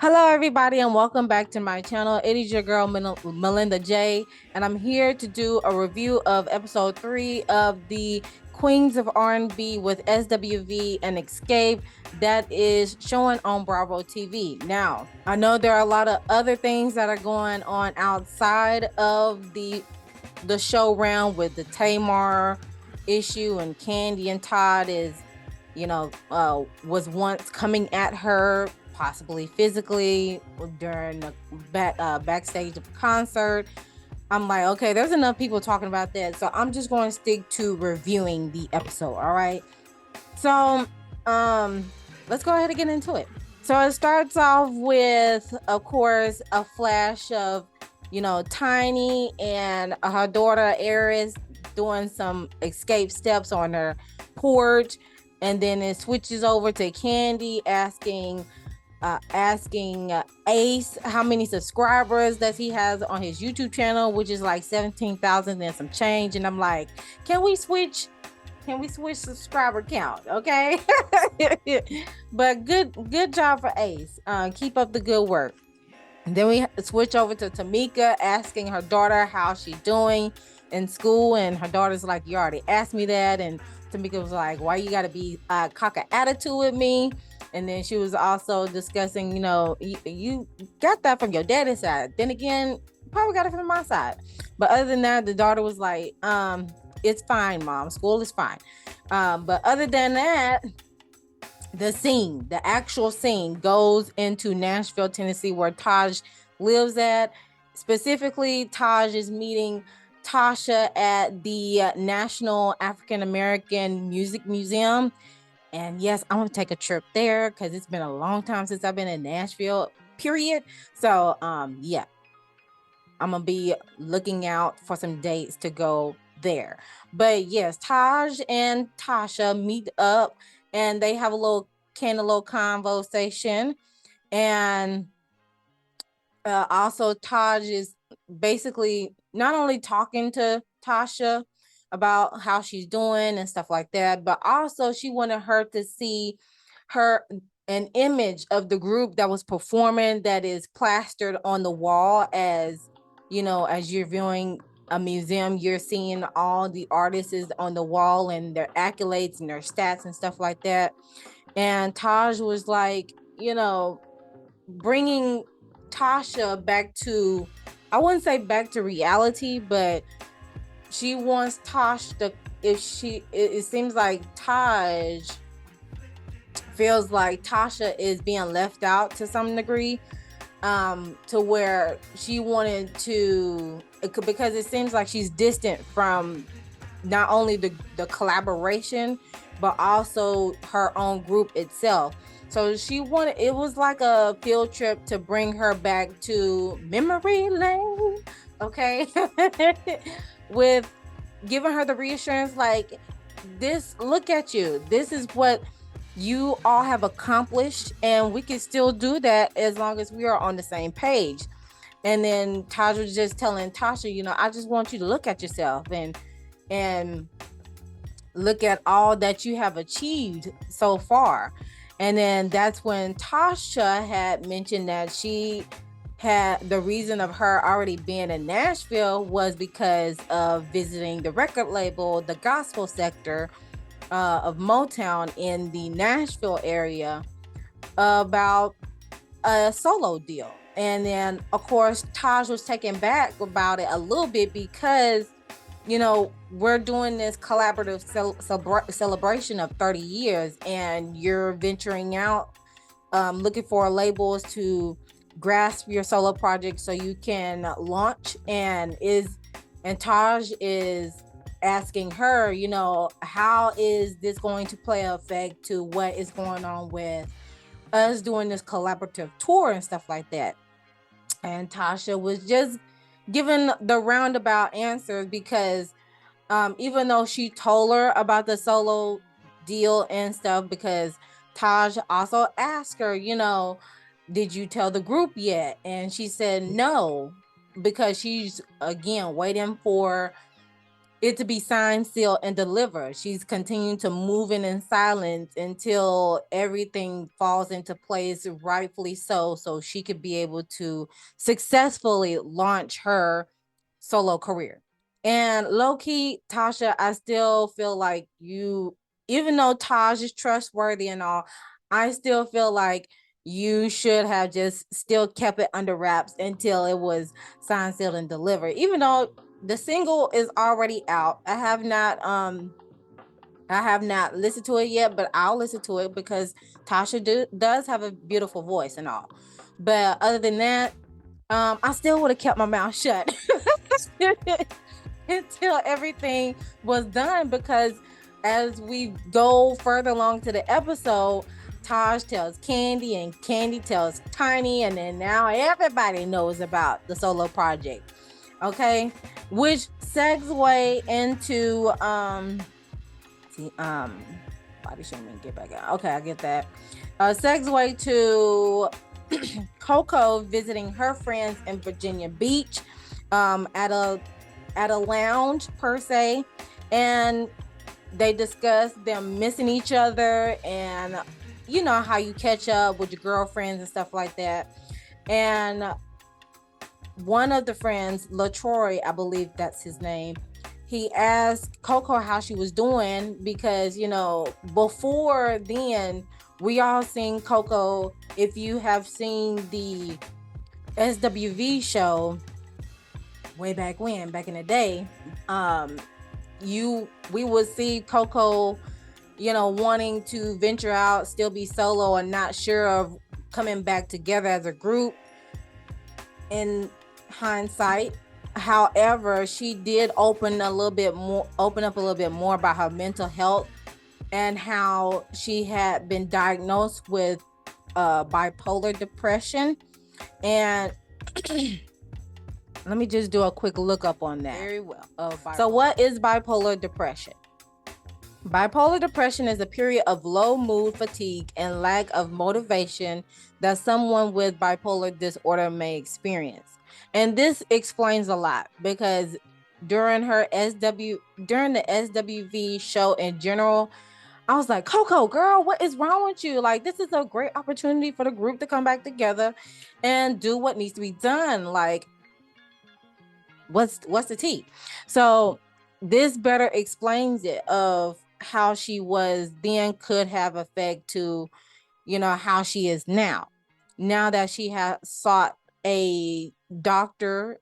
Hello, everybody, and welcome back to my channel. It is your girl, Molinda Jae, and I'm here to do a review of episode 3 of the Queens of R&B with SWV and Xscape that is showing on Bravo TV. Now, I know there are a lot of other things that are going on outside of the show round with the Tamar issue, and Candy and Todd was once coming at her possibly physically during the backstage of the concert. I'm like, okay, there's enough people talking about that, so I'm just going to stick to reviewing the episode. All right, so let's go ahead and get into it. So it starts off with, of course, a flash of Tiny and her daughter Eris doing some escape steps on her porch, and then it switches over to Candy asking Ace how many subscribers that he has on his YouTube channel, which is like 17,000 and some change. And I'm like, can we switch subscriber count? Okay. But good job for Ace. Keep up the good work. And then we switch over to Tamika asking her daughter how she's doing in school, and her daughter's like, you already asked me that. And Tamika was like, why you gotta be cock a attitude with me? And then she was also discussing, you got that from your daddy's side. Then again, probably got it from my side. But other than that, the daughter was like, it's fine, mom. School is fine. But other than that, the actual scene goes into Nashville, Tennessee, where Taj lives at. Specifically, Taj is meeting Tasha at the National African American Music Museum. And yes, I want to take a trip there because it's been a long time since I've been in Nashville, period. So, yeah, I'm going to be looking out for some dates to go there. But yes, Taj and Tasha meet up and they have a little conversation. And also, Taj is basically not only talking to Tasha about how she's doing and stuff like that, but also she wanted her to see an image of the group that was performing that is plastered on the wall. As as you're viewing a museum, you're seeing all the artists on the wall and their accolades and their stats and stuff like that. And Taj was like, bringing Tasha back to, I wouldn't say back to reality, but she wants Tosh to, it seems like Taj feels like Tasha is being left out to some degree, to where she wanted to, because it seems like she's distant from not only the collaboration, but also her own group itself. So she wanted, it was like a field trip to bring her back to memory lane. Okay. With giving her the reassurance, like, look at you. This is what you all have accomplished, and we can still do that as long as we are on the same page. And then Taj was just telling Tasha, I just want you to look at yourself and look at all that you have achieved so far. And then that's when Tasha had mentioned that she had, the reason of her already being in Nashville was because of visiting the record label, the gospel sector of Motown in the Nashville area, about a solo deal. And then, of course, Taj was taken back about it a little bit because, we're doing this collaborative celebration of 30 years, and you're venturing out, looking for labels to grasp your solo project so you can launch. And Taj is asking her, how is this going to play effect to what is going on with us doing this collaborative tour and stuff like that. And Tasha was just given the roundabout answers because even though she told her about the solo deal and stuff, because Taj also asked her, did you tell the group yet? And she said no, because she's again waiting for it to be signed, sealed, and delivered. She's continuing to move in silence until everything falls into place, rightfully so she could be able to successfully launch her solo career. And low key, Tasha, I still feel like you, even though Taj is trustworthy and all, I still feel like you should have just still kept it under wraps until it was signed, sealed, and delivered. Even though the single is already out, I have not listened to it yet, but I'll listen to it because Tasha does have a beautiful voice and all. But other than that, I still would have kept my mouth shut until everything was done, because as we go further along to the episode, Taj tells Candy and Candy tells Tiny, and then now everybody knows about the solo project. Okay, which segue into body shaming, get back out. Okay, I get that. Segue to Coco visiting her friends in Virginia Beach, at a lounge per se, and they discuss them missing each other, and you know how you catch up with your girlfriends and stuff like that. And one of the friends, LaTroy, I believe that's his name, he asked Coco how she was doing, because you know before then we all seen Coco. If you have seen the SWV show way back when, back in the day, we would see Coco, you know, wanting to venture out, still be solo, and not sure of coming back together as a group in hindsight. However, she did open up a little bit more about her mental health and how she had been diagnosed with bipolar depression. And let me just do a quick look up on that. Very well. So what is bipolar depression? Bipolar depression is a period of low mood, fatigue, and lack of motivation that someone with bipolar disorder may experience. And this explains a lot, because during the SWV show in general, I was like, Coco, girl, what is wrong with you? Like, this is a great opportunity for the group to come back together and do what needs to be done. Like, what's the tea? So this better explains it, of how she was then could have effect to, you know, how she is now that she has sought a doctor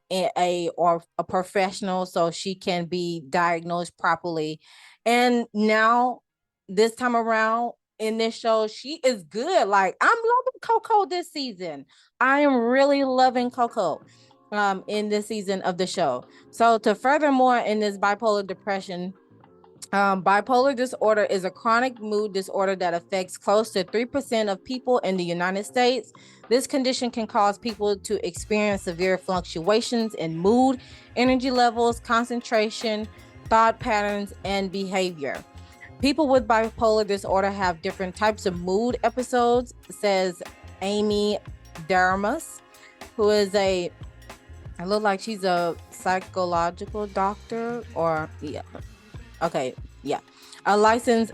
or a professional so she can be diagnosed properly. And now this time around in this show, she is good. Like, I'm loving Coco this season. I am really loving Coco in this season of the show. So to furthermore in this bipolar depression, bipolar disorder is a chronic mood disorder that affects close to 3% of people in the United States. This condition can cause people to experience severe fluctuations in mood, energy levels, concentration, thought patterns, and behavior. People with bipolar disorder have different types of mood episodes, says Amy Dermas, who is I look like she's a psychological doctor, or yeah. Okay, yeah. A licensed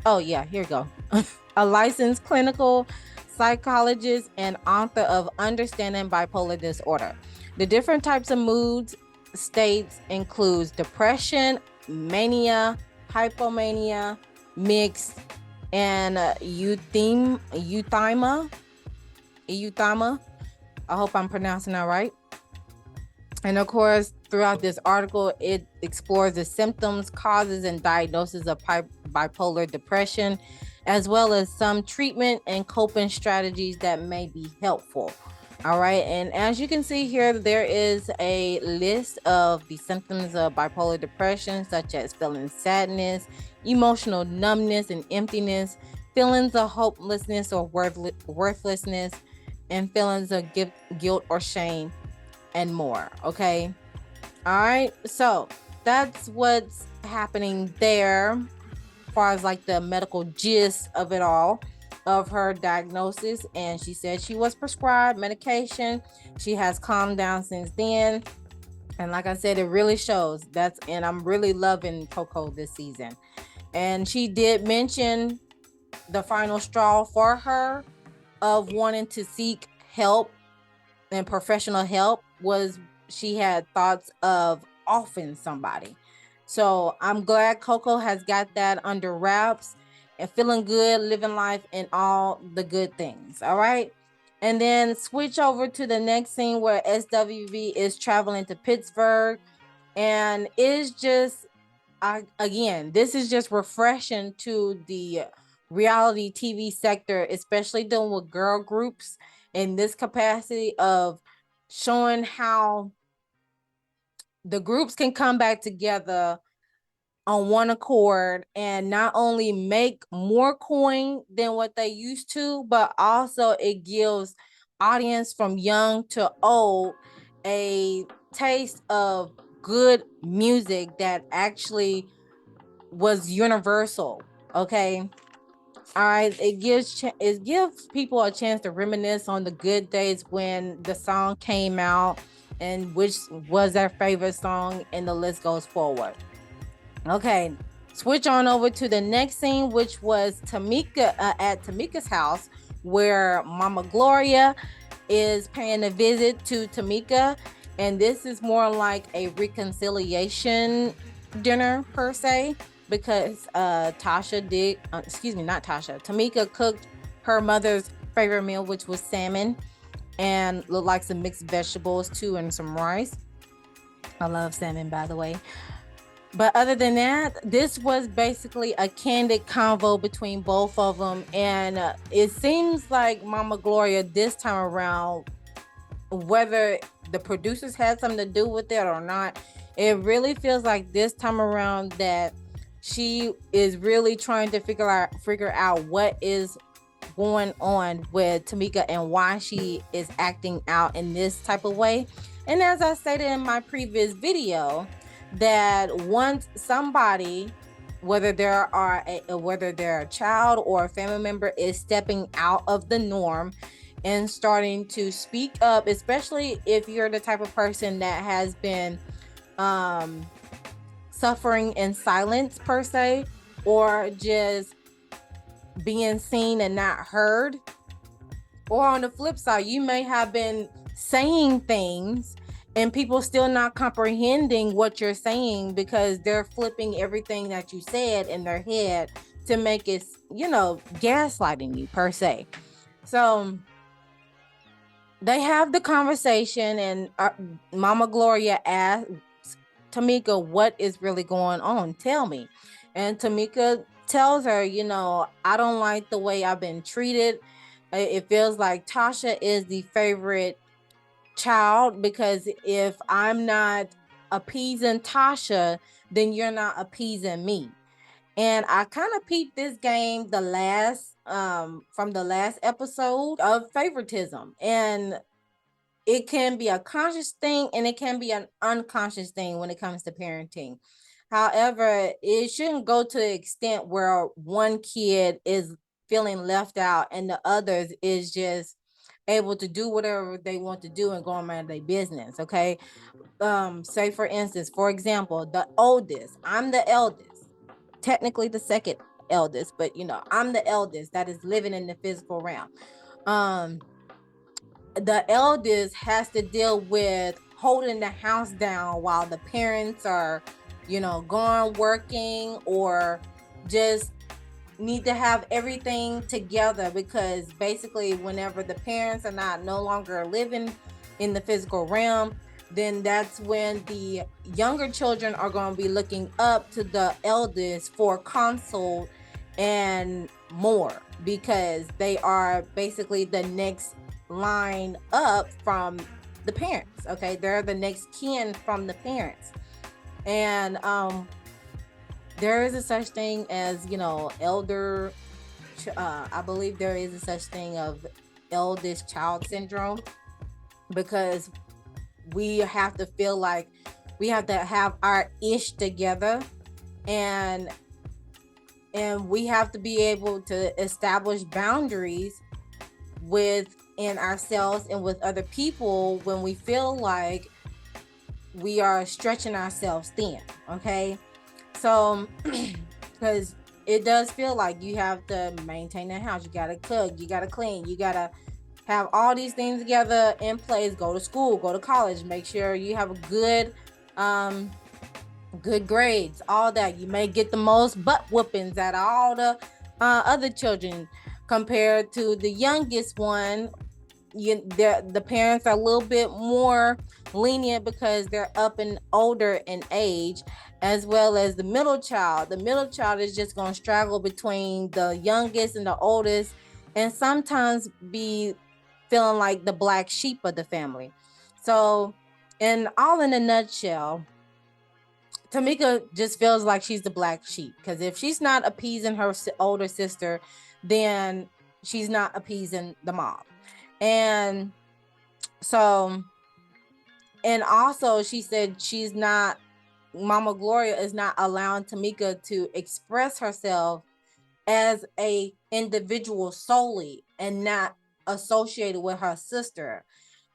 clinical psychologist and author of Understanding Bipolar Disorder. The different types of moods states includes depression, mania, hypomania, mixed, and euthymia. I hope I'm pronouncing that right. And of course, throughout this article, it explores the symptoms, causes, and diagnosis of bipolar depression, as well as some treatment and coping strategies that may be helpful. All right. And as you can see here, there is a list of the symptoms of bipolar depression, such as feeling sadness, emotional numbness and emptiness, feelings of hopelessness or worthlessness, and feelings of guilt or shame, and more. Okay. All right. So that's what's happening there, as far as like the medical gist of it all, of her diagnosis. And she said she was prescribed medication. She has calmed down since then. And like I said, it really shows. And I'm really loving Coco this season. And she did mention the final straw for her of wanting to seek help and professional help was she had thoughts of offing somebody. So I'm glad Coco has got that under wraps and feeling good, living life and all the good things. All right. And then switch over to the next scene where SWV is traveling to Pittsburgh. And it's just, again, this is just refreshing to the reality TV sector, especially dealing with girl groups in this capacity of showing how the groups can come back together on one accord and not only make more coin than what they used to, but also it gives audience from young to old a taste of good music that actually was universal. Okay. All right, it gives people a chance to reminisce on the good days when the song came out and which was their favorite song, and the list goes forward. Okay, switch on over to the next scene, which was Tamika at Tamika's house, where Mama Gloria is paying a visit to Tamika, and this is more like a reconciliation dinner per se, because Tamika cooked her mother's favorite meal, which was salmon, and looked like some mixed vegetables too, and some rice. I love salmon, by the way. But other than that, this was basically a candid convo between both of them. And it seems like Mama Gloria this time around, whether the producers had something to do with it or not, it really feels like this time around that she is really trying to figure out what is going on with Tamika and why she is acting out in this type of way. And as I stated in my previous video, that once somebody, whether they're a child or a family member, is stepping out of the norm and starting to speak up, especially if you're the type of person that has been suffering in silence per se, or just being seen and not heard, or on the flip side, you may have been saying things and people still not comprehending what you're saying because they're flipping everything that you said in their head to make it, gaslighting you per se. So they have the conversation, and Mama Gloria asks Tamika, what is really going on? Tell me. And Tamika tells her, I don't like the way I've been treated. It feels like Tasha is the favorite child, because if I'm not appeasing Tasha, then you're not appeasing me. And I kind of peeped this game from the last episode of favoritism, and it can be a conscious thing and it can be an unconscious thing when it comes to parenting. However, it shouldn't go to the extent where one kid is feeling left out and the others is just able to do whatever they want to do and go about their business. Okay. Say for instance, for example, the oldest, I'm the eldest, technically the second eldest, but I'm the eldest that is living in the physical realm. The eldest has to deal with holding the house down while the parents are, gone working, or just need to have everything together, because basically whenever the parents are no longer living in the physical realm, then that's when the younger children are going to be looking up to the eldest for counsel and more, because they are basically the next line up from the parents. Okay, they're the next kin from the parents. And there is a such thing as elder I believe there is a such thing of eldest child syndrome, because we have to feel like we have to have our ish together, and we have to be able to establish boundaries within ourselves and with other people when we feel like we are stretching ourselves thin. Okay, so because it does feel like you have to maintain the house, you gotta cook, you gotta clean, you gotta have all these things together in place, go to school, go to college, make sure you have a good grades, all that. You may get the most butt whoopings out of all the other children compared to the youngest one. The parents are a little bit more lenient because they're up and older in age, as well as the middle child. The middle child is just going to struggle between the youngest and the oldest, and sometimes be feeling like the black sheep of the family. So, in a nutshell, Tamika just feels like she's the black sheep, because if she's not appeasing her older sister, then she's not appeasing the mom. And so, and also she said Mama Gloria is not allowing Tamika to express herself as a individual solely and not associated with her sister.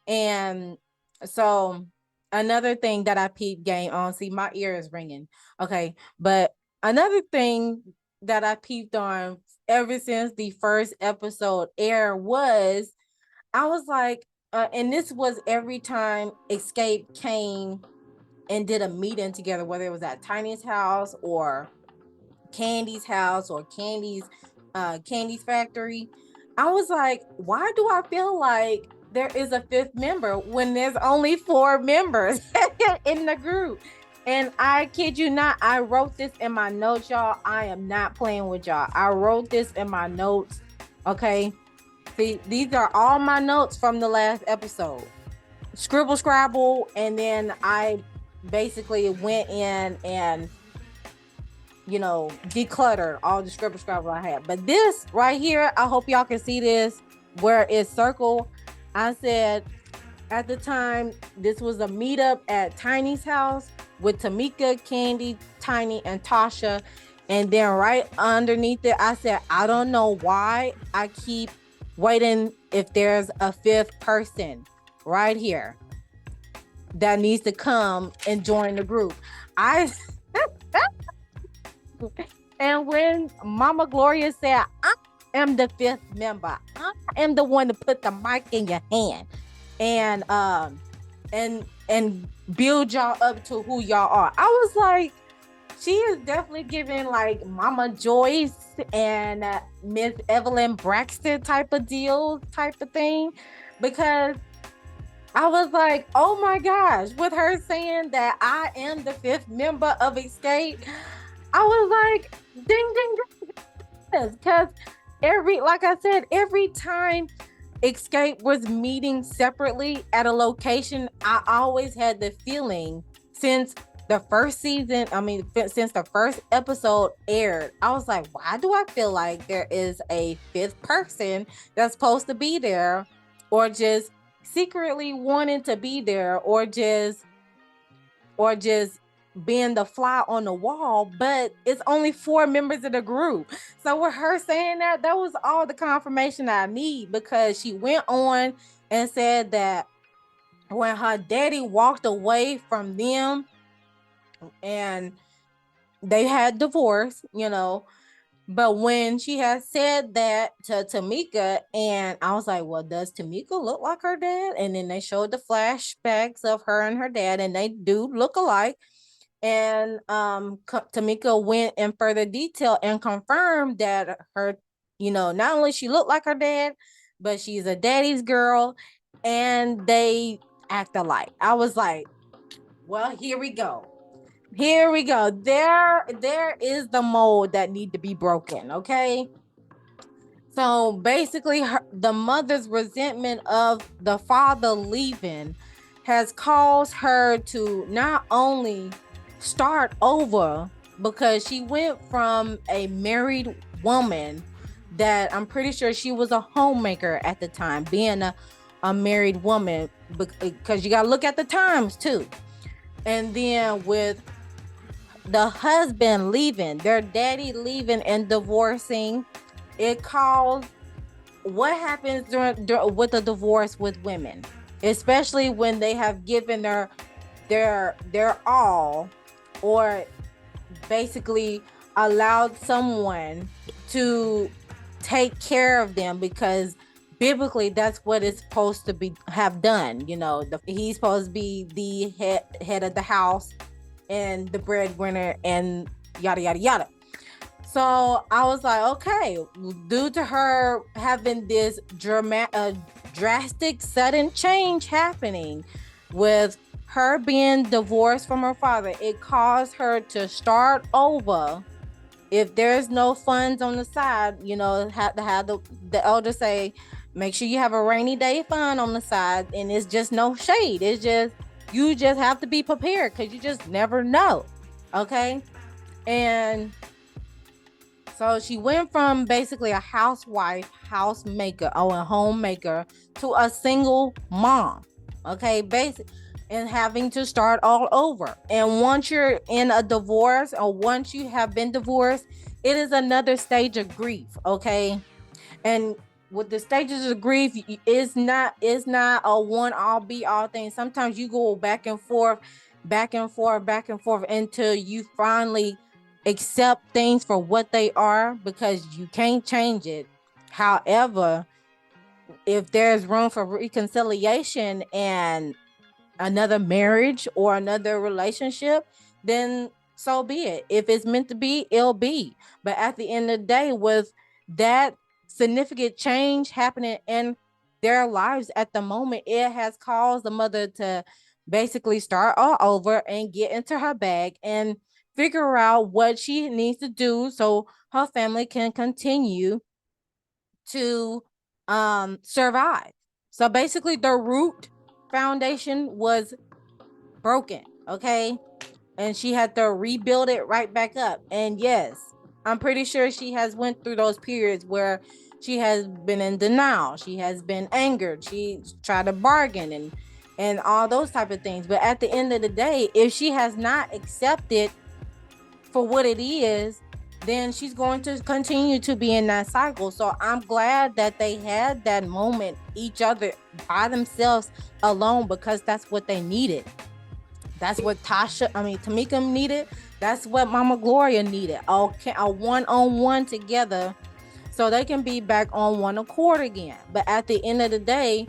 And so another thing that I peeped game on, see, my ear is ringing. Okay. But another thing that I peeped on ever since the first episode aired was, I was like, and this was every time Xscape came and did a meeting together, whether it was at Tiny's house or Candy's house or Candy's factory. I was like, why do I feel like there is a fifth member when there's only 4 members in the group? And I kid you not, I wrote this in my notes, y'all. I am not playing with y'all. I wrote this in my notes. Okay. See, these are all my notes from the last episode. Scribble, scrabble, and then I basically went in and, decluttered all the scribble, scrabble I had. But this right here, I hope y'all can see this, where it's circled. I said at the time, this was a meetup at Tiny's house with Tamika, Candy, Tiny, and Tasha. And then right underneath it, I said, I don't know why I keep waiting if there's a 5th person right here that needs to come and join the group. And when Mama Gloria said, I am the 5th member, I am the one to put the mic in your hand and build y'all up to who y'all are, I was like, she is definitely giving like Mama Joyce and Miss Evelyn Braxton type of deal, type of thing, because I was like, oh my gosh, with her saying that I am the 5th member of Xscape, I was like, ding, ding, ding. Because every time Xscape was meeting separately at a location, I always had the feeling since the first episode aired, I was like, why do I feel like there is a 5th person that's supposed to be there, or just secretly wanting to be there, or just being the fly on the wall, but it's only 4 members of the group. So with her saying that was all the confirmation I need, because she went on and said that when her daddy walked away from them and they had divorce, but when she had said that to Tamika, and I was like, well, does Tamika look like her dad? And then they showed the flashbacks of her and her dad, and they do look alike. And Tamika went in further detail and confirmed that her, not only she looked like her dad, but she's a daddy's girl, and they act alike. I was like, well, here we go. There is the mold that need to be broken. Okay. So basically the mother's resentment of the father leaving has caused her to not only start over, because she went from a married woman that I'm pretty sure she was a homemaker at the time, being a married woman, because you got to look at the times too. And then with the husband leaving, their daddy leaving and divorcing, it caused what happens with a divorce with women, especially when they have given their their all, or basically allowed someone to take care of them, because biblically that's what it's supposed to be have done. You know, he's supposed to be the head of the house and the breadwinner and yada yada yada. So I was like, okay, due to her having this drastic sudden change happening with her being divorced from her father, it caused her to start over. If there's no funds on the side, you know, have to have the elder say, make sure you have a rainy day fund on the side. And it's just no shade. It's just, you just have to be prepared, because you just never know. Okay. And so she went from basically a housewife, housemaker, or a homemaker, to a single mom. Okay, and having to start all over. And once you're in a divorce, or once you have been divorced, it is another stage of grief. Okay, and with the stages of grief, it's not a one all be all thing. Sometimes you go back and forth, back and forth, back and forth, until you finally accept things for what they are, because you can't change it. However, if there's room for reconciliation and another marriage or another relationship, then so be it. If it's meant to be, it'll be. But at the end of the day, with that significant change happening in their lives at the moment, it has caused the mother to basically start all over and get into her bag and figure out what she needs to do so her family can continue to survive. So basically the root foundation was broken, okay? And she had to rebuild it right back up. And yes, I'm pretty sure she has went through those periods where she has been in denial, she has been angered, she tried to bargain and all those type of things. But at the end of the day, if she has not accepted for what it is, then she's going to continue to be in that cycle. So I'm glad that they had that moment, each other by themselves alone, because that's what they needed. That's what Tamika needed. That's what Mama Gloria needed. Okay, a one-on-one together, so they can be back on one accord again. But at the end of the day,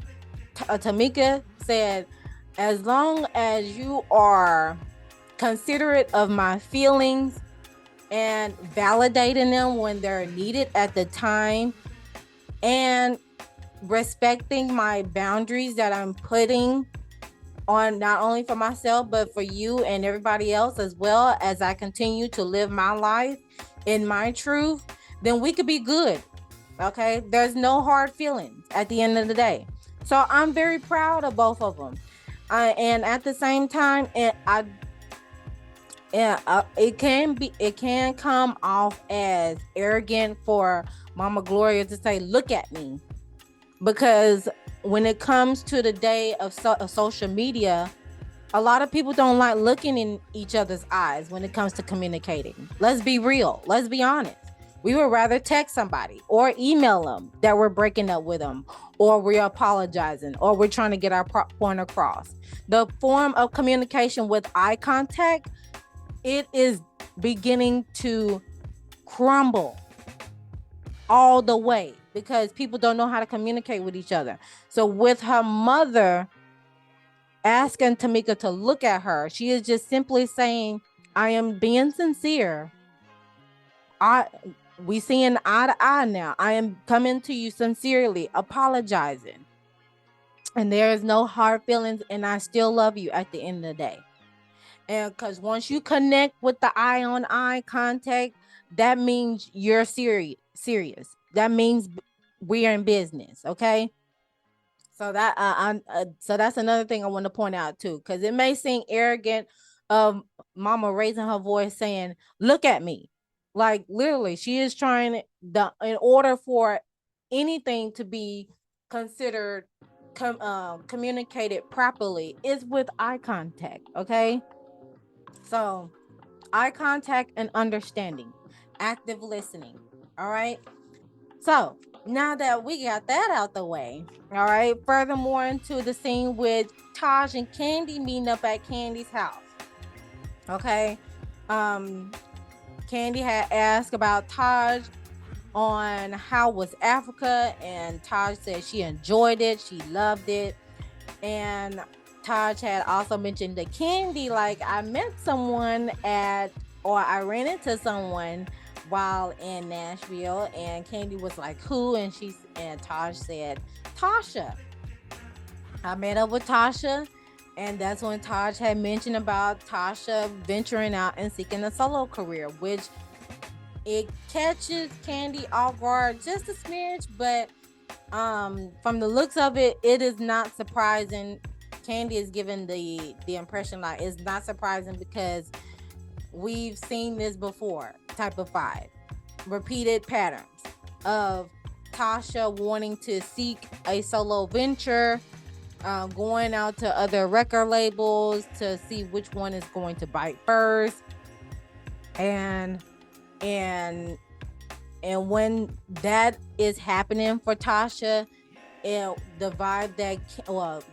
Tamika said, as long as you are considerate of my feelings and validating them when they're needed at the time, and respecting my boundaries that I'm putting on, not only for myself but for you and everybody else, as well as I continue to live my life in my truth, then we could be good. Okay, there's no hard feelings at the end of the day. So I'm very proud of both of them. And at the same time, it can come off as arrogant for Mama Gloria to say, look at me, because when it comes to the day of social media, a lot of people don't like looking in each other's eyes when it comes to communicating. Let's be real. Let's be honest. We would rather text somebody or email them that we're breaking up with them, or we're apologizing, or we're trying to get our point across. The form of communication with eye contact, it is beginning to crumble all the way, because people don't know how to communicate with each other. So with her mother asking Tamika to look at her, she is just simply saying, I am being sincere. We seeing eye to eye now. I am coming to you sincerely, apologizing. And there is no hard feelings, and I still love you at the end of the day. And because once you connect with the eye on eye contact, that means you're serious. That means we're in business. Okay. So so that's another thing I want to point out too, because it may seem arrogant of Mama raising her voice saying, look at me. Like literally, she is trying in order for anything to be considered communicated properly is with eye contact. Okay. So eye contact and understanding, active listening. All right. So now that we got that out the way, all right. Furthermore, into the scene with Taj and Candy meeting up at Candy's house. Okay. Um, Candy had asked about Taj on how was Africa, and Taj said she enjoyed it, she loved it. And Taj had also mentioned to Candy, like, I met someone at, or I ran into someone while in Nashville, and Candy was like, who? And Taj said, Tasha. I met up with Tasha, and that's when Taj had mentioned about Tasha venturing out and seeking a solo career, which it catches Candy off guard just a smidge, but from the looks of it, it is not surprising. Candy is given the impression like it's not surprising because we've seen this before. Type of 5 repeated patterns of Tasha wanting to seek a solo venture, going out to other record labels to see which one is going to bite first, and and and when that is happening for Tasha, the vibe that, well,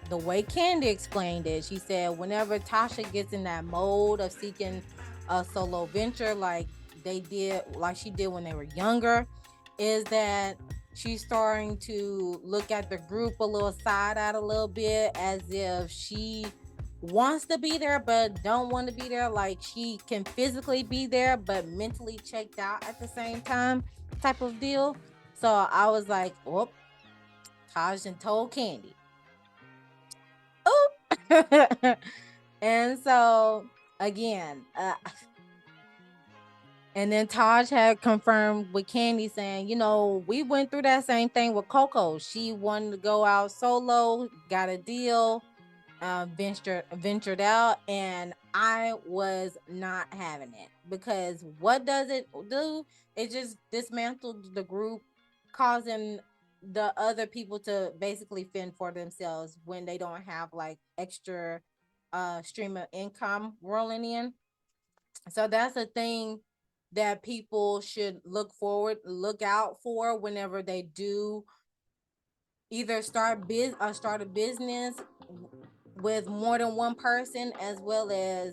the way Candy explained it, she said whenever Tasha gets in that mode of seeking a solo venture, like she did when they were younger, is that she's starting to look at the group a little side out a little bit, as if she wants to be there but don't want to be there, like she can physically be there but mentally checked out at the same time, type of deal. So I was like, whoop, Taj and told Candy, oop. And so again, and then Taj had confirmed with Candy saying, we went through that same thing with Coco. She wanted to go out solo, got a deal, ventured out, and I was not having it, because what does it do? It just dismantled the group, causing the other people to basically fend for themselves when they don't have like extra stream of income rolling in. So that's a thing that people should look out for whenever they do either start a business with more than one person, as well as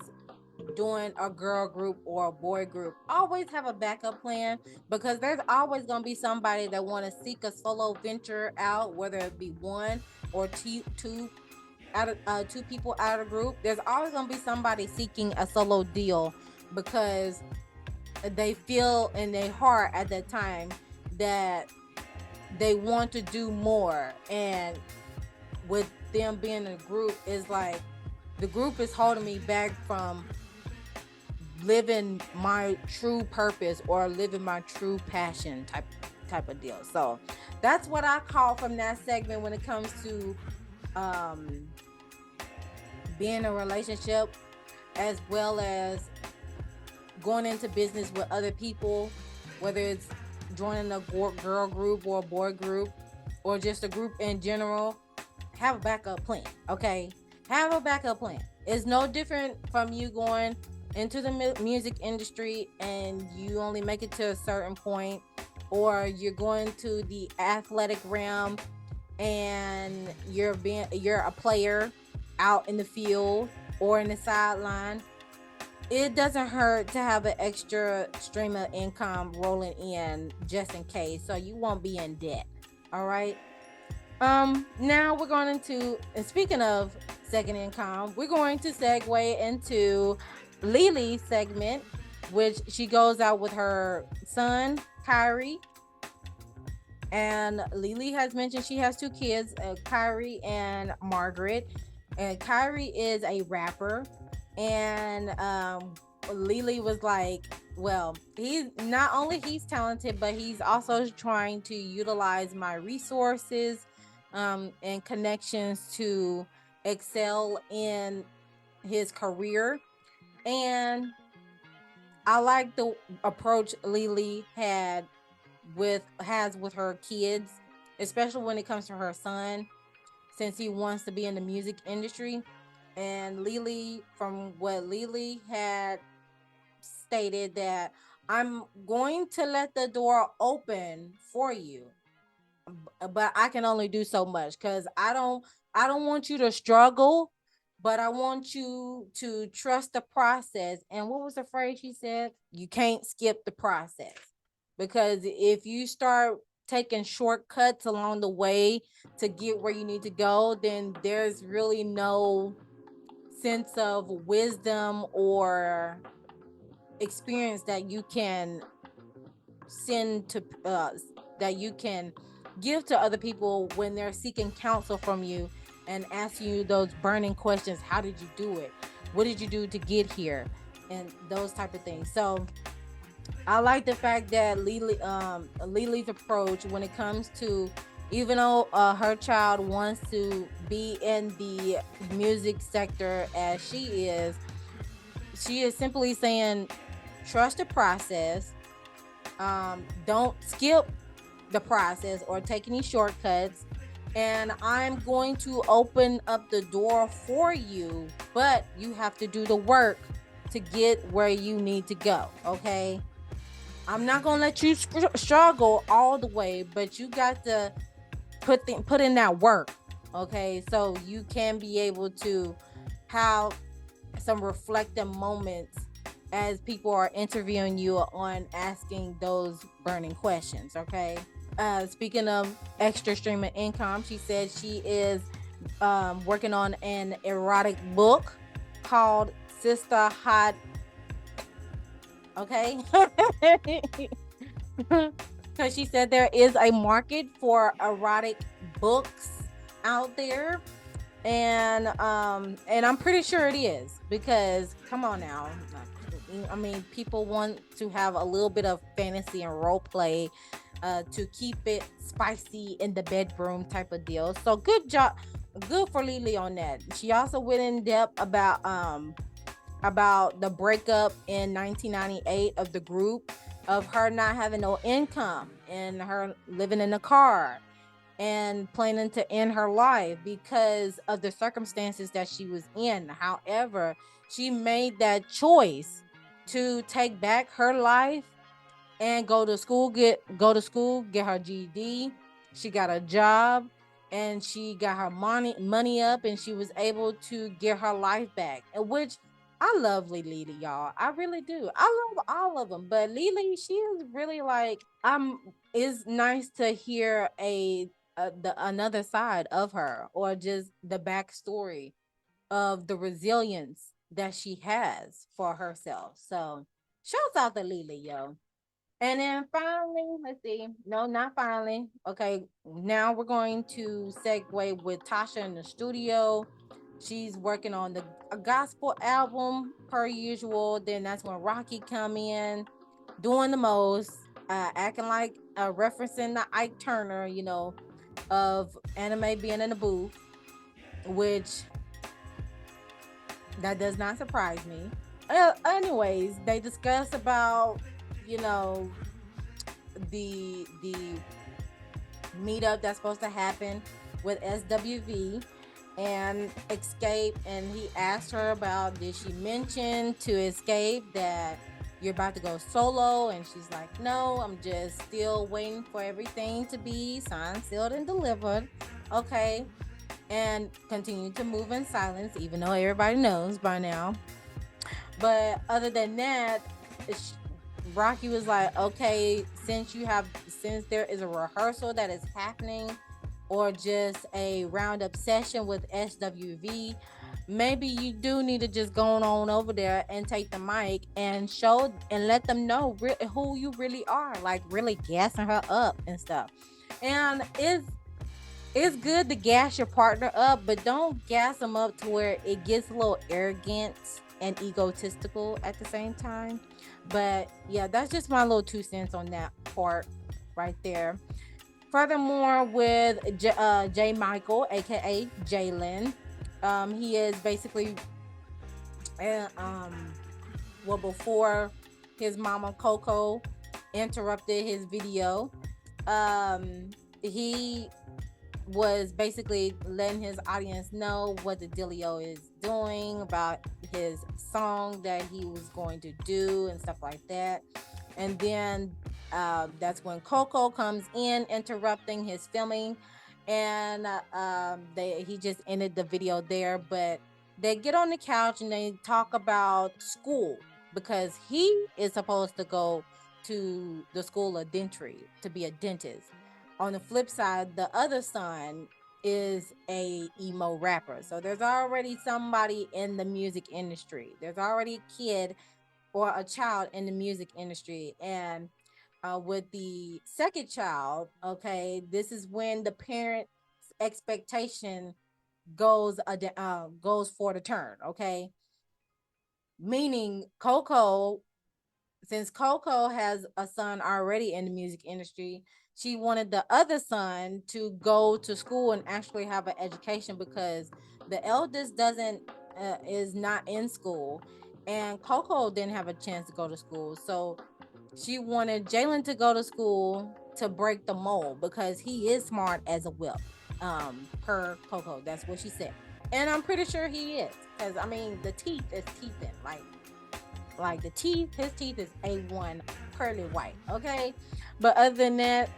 doing a girl group or a boy group. Always have a backup plan, because there's always going to be somebody that want to seek a solo venture out, whether it be one or two out of two people out of the group. There's always going to be somebody seeking a solo deal, because they feel in their heart at that time that they want to do more. And with them being in a group, is like the group is holding me back from living my true purpose or living my true passion, type of deal. So that's what I call from that segment when it comes to being in a relationship, as well as going into business with other people, whether it's joining a girl group or a boy group or just a group in general. Have a backup plan, okay? Have a backup plan. It's no different from you going into the music industry and you only make it to a certain point, or you're going to the athletic realm and you're a player out in the field or in the sideline. It doesn't hurt to have an extra stream of income rolling in just in case, so you won't be in debt. All right. Now we're going into, and speaking of second income, we're going to segue into Lily's segment, which she goes out with her son, Kyrie. And Lily has mentioned she has two kids, Kyrie and Margaret. And Kyrie is a rapper. And Lily was like, well, he's not only he's talented, but he's also trying to utilize my resources and connections to excel in his career. And I like the approach Lily has with her kids, especially when it comes to her son, since he wants to be in the music industry. And Lily, from what Lily had stated, that I'm going to let the door open for you. but I can only do so much because I don't want you to struggle, but I want you to trust the process. And what was the phrase she said? You can't skip the process, because if you start taking shortcuts along the way to get where you need to go, then there's really no sense of wisdom or experience that you can send to that you can give to other people when they're seeking counsel from you and asking you those burning questions. How did you do it? What did you do to get here? And those type of things. So I like the fact that Lily's approach when it comes to, even though her child wants to be in the music sector as she is simply saying, trust the process. Don't skip the process or take any shortcuts. And I'm going to open up the door for you, but you have to do the work to get where you need to go. Okay. I'm not going to let you struggle all the way, but you got to put in that work. Okay. So you can be able to have some reflective moments as people are interviewing you on asking those burning questions. Okay. Speaking of extra stream of income, she said she is working on an erotic book called Sister Hot. Okay. Because she said there is a market for erotic books out there. And I'm pretty sure it is, because come on now. I mean, people want to have a little bit of fantasy and role play to keep it spicy in the bedroom type of deal. So good job, good for Lily on that. She also went in depth about the breakup in 1998 of the group, of her not having no income and her living in a car and planning to end her life because of the circumstances that she was in. However, she made that choice to take back her life and go to school, get her GED. She got a job and she got her money up, and she was able to get her life back. And which I love Lily, y'all. I really do. I love all of them, but Lily, she is really like, it's nice to hear the another side of her, or just the backstory of the resilience that she has for herself. So shouts out to Lily, yo. And then finally, let's see. No, not finally. Okay, now we're going to segue with Tasha in the studio. She's working on a gospel album per usual. Then that's when Rocky come in, doing the most, acting like referencing the Ike Turner, of anime being in the booth, which that does not surprise me. Anyways, they discuss about, you know, the meetup that's supposed to happen with SWV and Xscape, and he asked her about, did she mention to Xscape that you're about to go solo? And she's like, no, I'm just still waiting for everything to be signed, sealed, and delivered. Okay. And continue to move in silence, even though everybody knows by now. But other than that, Rocky was like, okay, since there is a rehearsal that is happening, or just a roundup session with SWV, maybe you do need to just go on over there and take the mic and show and let them know who you really are, like really gassing her up and stuff. And it's good to gas your partner up, but don't gas them up to where it gets a little arrogant and egotistical at the same time. But yeah, that's just my little 2 cents on that part right there. Furthermore, with J. Michael, aka Jalen, he is basically, before his mama Coco interrupted his video, he was basically letting his audience know what the dealio is doing about his song that he was going to do and stuff like that. And then that's when Coco comes in, interrupting his filming, and he just ended the video there. But they get on the couch and they talk about school because he is supposed to go to the school of dentistry to be a dentist. On the flip side, the other son is a emo rapper. So there's already somebody in the music industry. There's already a kid or a child in the music industry. And with the second child, okay, this is when the parent's expectation goes for the turn, okay? Meaning Coco, since Coco has a son already in the music industry, she wanted the other son to go to school and actually have an education because the eldest doesn't is not in school, and Coco didn't have a chance to go to school. So she wanted Jalen to go to school to break the mold because he is smart as a whip. Per Coco, that's what she said, and I'm pretty sure he is because I mean the teeth is teething like the teeth, his teeth is A1 pearly white, okay? But other than that,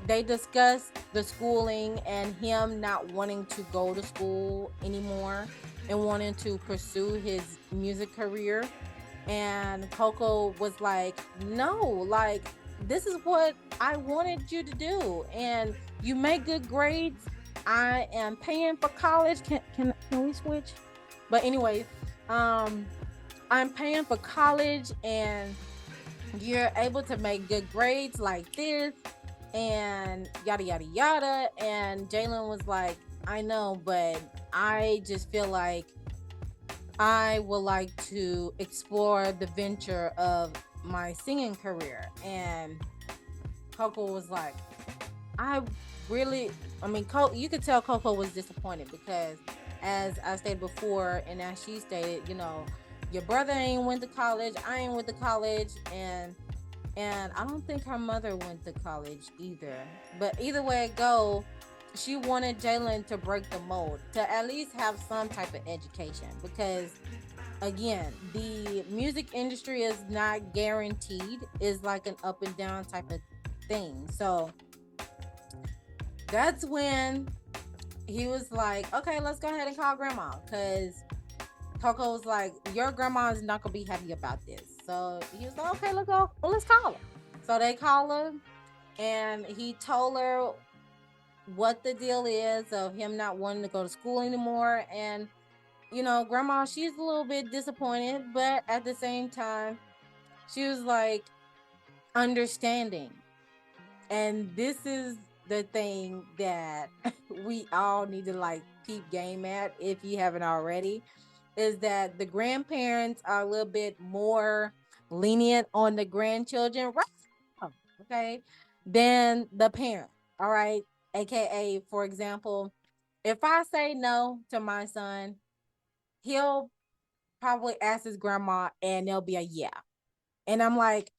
they discussed the schooling and him not wanting to go to school anymore and wanting to pursue his music career. And Coco was like, no, like, this is what I wanted you to do. And you make good grades. I am paying for college. Can we switch? But anyways, I'm paying for college and you're able to make good grades like this and yada yada yada. And Jalen was like, I know, but I just feel like I would like to explore the venture of my singing career. And Coco was like, I mean, you could tell Coco was disappointed because, as I stated before, and as she stated, you know, your brother ain't went to college, I ain't went to college, and I don't think her mother went to college either. But either way it go, she wanted Jalen to break the mold, to at least have some type of education, because again, the music industry is not guaranteed. It's like an up and down type of thing. So that's when he was like, okay, let's go ahead and call grandma, because Coco was like, your grandma is not gonna be happy about this. So he was like, okay, let's go. Well, let's call her. So they call her, and he told her what the deal is of him not wanting to go to school anymore. And you know, grandma, she's a little bit disappointed, but at the same time, she was like understanding. And this is the thing that we all need to like keep game at, if you haven't already, is that the grandparents are a little bit more lenient on the grandchildren, right? Okay, than the parent. All right. AKA, for example, if I say no to my son, he'll probably ask his grandma and there'll be a yeah. And I'm like,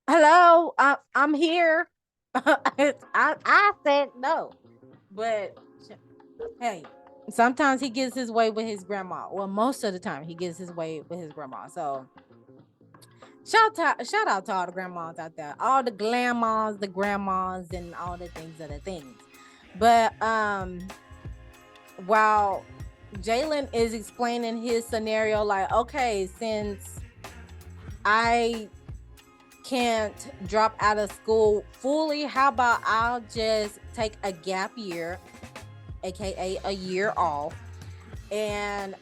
hello, I'm here. I said no. But hey, sometimes he gets his way with his grandma. Well, most of the time he gets his way with his grandma. So shout out to all the grandmas out there, all the grandmas, and all the things of the things. But while Jalen is explaining his scenario, like, okay, since I can't drop out of school fully, how about I'll just take a gap year, aka a year off, and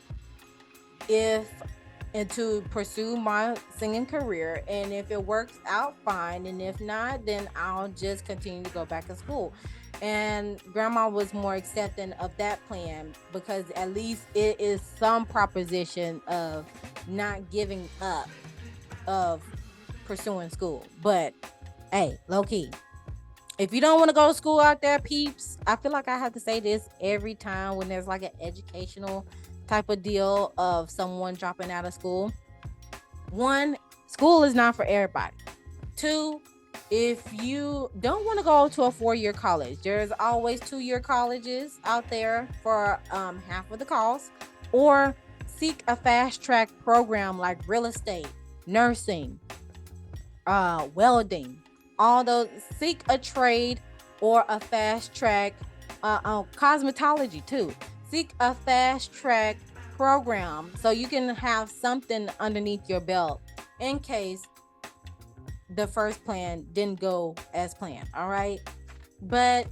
to pursue my singing career, and if it works out, fine, and if not, then I'll just continue to go back to school. And grandma was more accepting of that plan because at least it is some proposition of not giving up of pursuing school. But hey, low key, if you don't want to go to school out there, peeps, I feel like I have to say this every time when there's like an educational type of deal of someone dropping out of school. One, school is not for everybody. Two, if you don't want to go to a 4-year college, there's always 2-year colleges out there for half of the cost, or seek a fast track program like real estate, nursing, welding, all those. Seek a trade or a fast track, cosmetology too. Seek a fast track program so you can have something underneath your belt in case the first plan didn't go as planned. All right. But,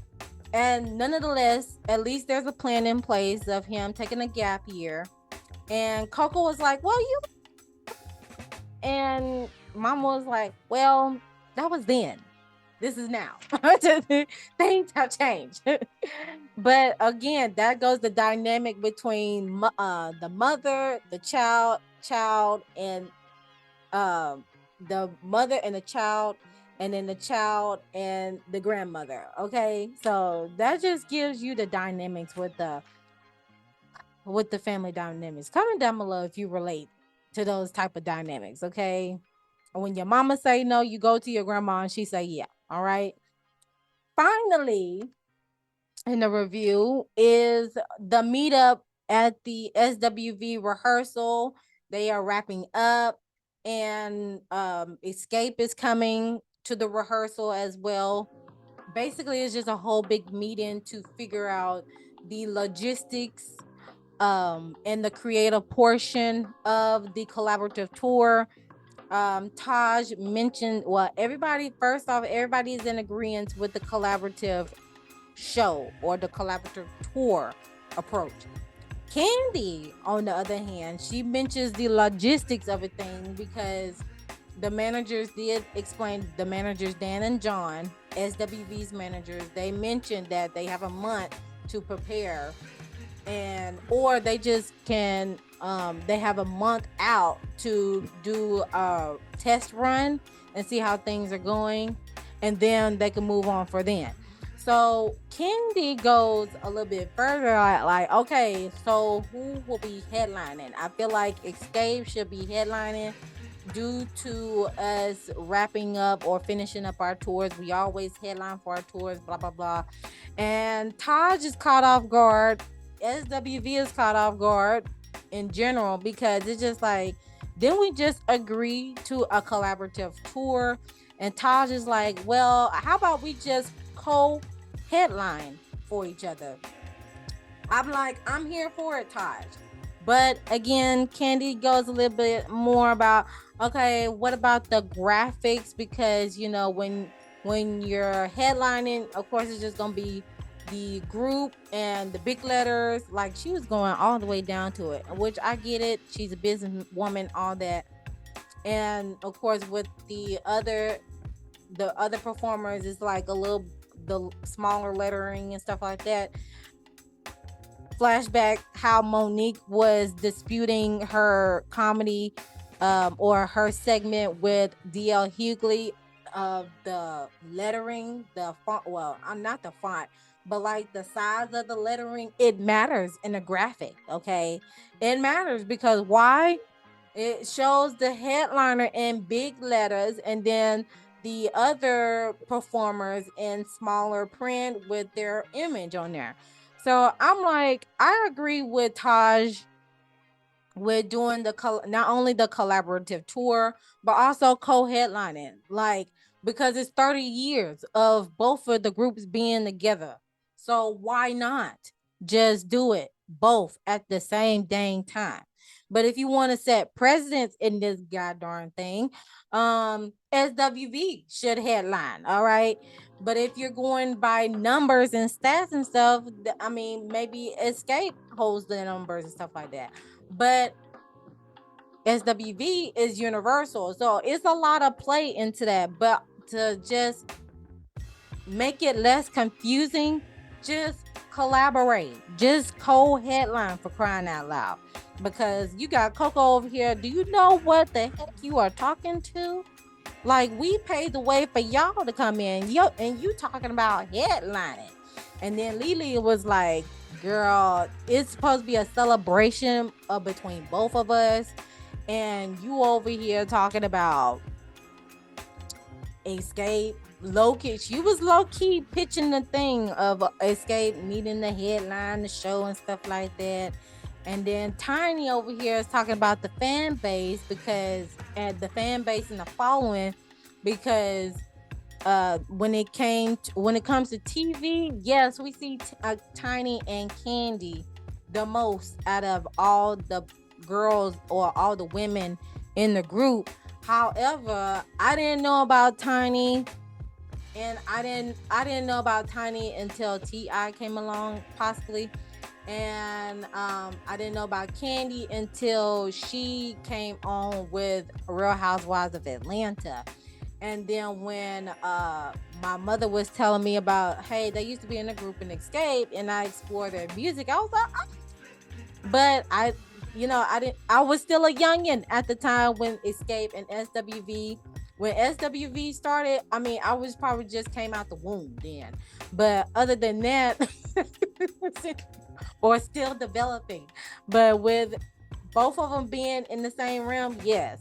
and nonetheless, at least there's a plan in place of him taking a gap year. And Coco was like, well, you, and Mama was like, well, that was then. This is now. Things have changed. But again, that goes the dynamic between the mother, the child, and the mother and the child, and then the child and the grandmother. Okay, so that just gives you the dynamics with the family dynamics. Comment down below if you relate to those type of dynamics. Okay, when your mama say no, you go to your grandma and she say yeah. All right. Finally, in the review is the meetup at the SWV rehearsal. They are wrapping up, and Xscape is coming to the rehearsal as well. Basically, it's just a whole big meeting to figure out the logistics and the creative portion of the collaborative tour. Taj mentioned, well, everybody, first off, everybody is in agreement with the collaborative show or the collaborative tour approach. Candy, on the other hand, she mentions the logistics of a thing because the managers did explain, the managers Dan and John, SWV's managers, they mentioned that they have a month to prepare, and or they just can they have a month out to do a test run and see how things are going, and then they can move on for then. So Candy goes a little bit further, like, okay, so who will be headlining? I feel like Xscape should be headlining due to us wrapping up or finishing up our tours. We always headline for our tours, blah, blah, blah. And Taj is caught off guard. SWV is caught off guard in general because it's just like, didn't we just agree to a collaborative tour? And Taj is like, well, how about we just co-headline for each other? I'm like, I'm here for it, Taj. But again, Candy goes a little bit more about, okay, what about the graphics? Because, you know, when you're headlining, of course, it's just gonna be the group and the big letters. Like, she was going all the way down to it, which I get it. She's a businesswoman, all that. And of course, with the other performers, it's like the smaller lettering and stuff like that. Flashback how Monique was disputing her comedy or her segment with DL Hughley of the lettering, the font. Well, I'm not the font, but like the size of the lettering, it matters in a graphic. Okay, it matters because why? It shows the headliner in big letters, and then the other performers in smaller print with their image on there. So I'm like, I agree with Taj with doing not only the collaborative tour, but also co-headlining. Like, because it's 30 years of both of the groups being together. So why not just do it both at the same dang time? But if you want to set precedents in this goddamn thing, SWV should headline, all right? But if you're going by numbers and stats and stuff, I mean, maybe Xscape holds the numbers and stuff like that. But SWV is universal, so it's a lot of play into that. But to just make it less confusing, just collaborate, just co-headline, for crying out loud. Because you got Coco over here. Do you know what the heck you are talking to? Like, we paid the way for y'all to come in, and you talking about headlining. And then Lily was like, girl, it's supposed to be a celebration between both of us, and you over here talking about Xscape. Low-key, she was low-key pitching the thing of Xscape needing the headline, the show, and stuff like that. And then Tiny over here is talking about the fan base, because the fan base and the following because when it comes to TV, yes, we see Tiny and Candy the most out of all the girls or all the women in the group. However, I didn't know about Tiny, and I didn't know about Tiny until T.I. came along, possibly. And I didn't know about Candy until she came on with Real Housewives of Atlanta. And then when my mother was telling me about, hey, they used to be in a group in Xscape, and I explored their music, I was like, oh. But I was still a youngin' at the time when Xscape and SWV. When SWV started, I mean, I was probably just came out the womb then. But other than that, or still developing. But with both of them being in the same realm, yes.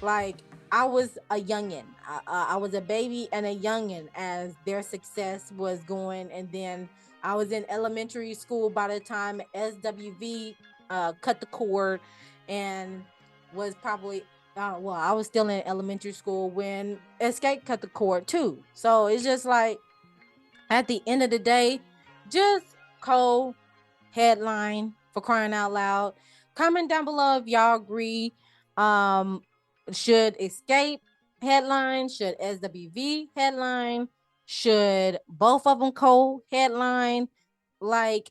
Like, I was a youngin. I was a baby and a youngin as their success was going. And then I was in elementary school by the time SWV cut the cord, and was probably I was still in elementary school when Xscape cut the cord too. So it's just like, at the end of the day, just headline, for crying out loud. Comment down below if y'all agree. Um, should Xscape headline? Should SWV headline? Should both of them headline? Like,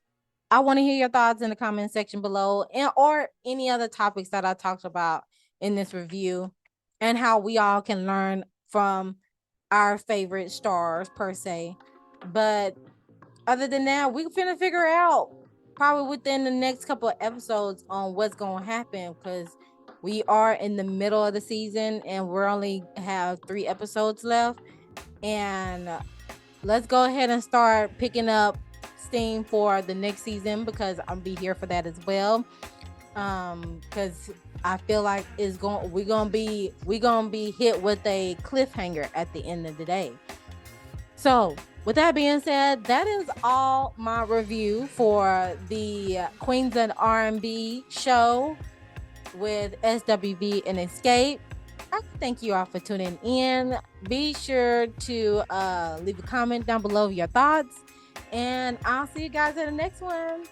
I want to hear your thoughts in the comment section below, and or any other topics that I talked about in this review, and how we all can learn from our favorite stars per se. But other than that, we finna figure out probably within the next couple of episodes on what's gonna happen, because we are in the middle of the season and we're only have 3 episodes left. And let's go ahead and start picking up steam for the next season, because I'm be here for that as well. Because I feel like we're gonna be hit with a cliffhanger at the end of the day. So with that being said, that is all my review for the Queens and R&B show with SWV and Xscape. I thank you all for tuning in. Be sure to leave a comment down below your thoughts, and I'll see you guys in the next one.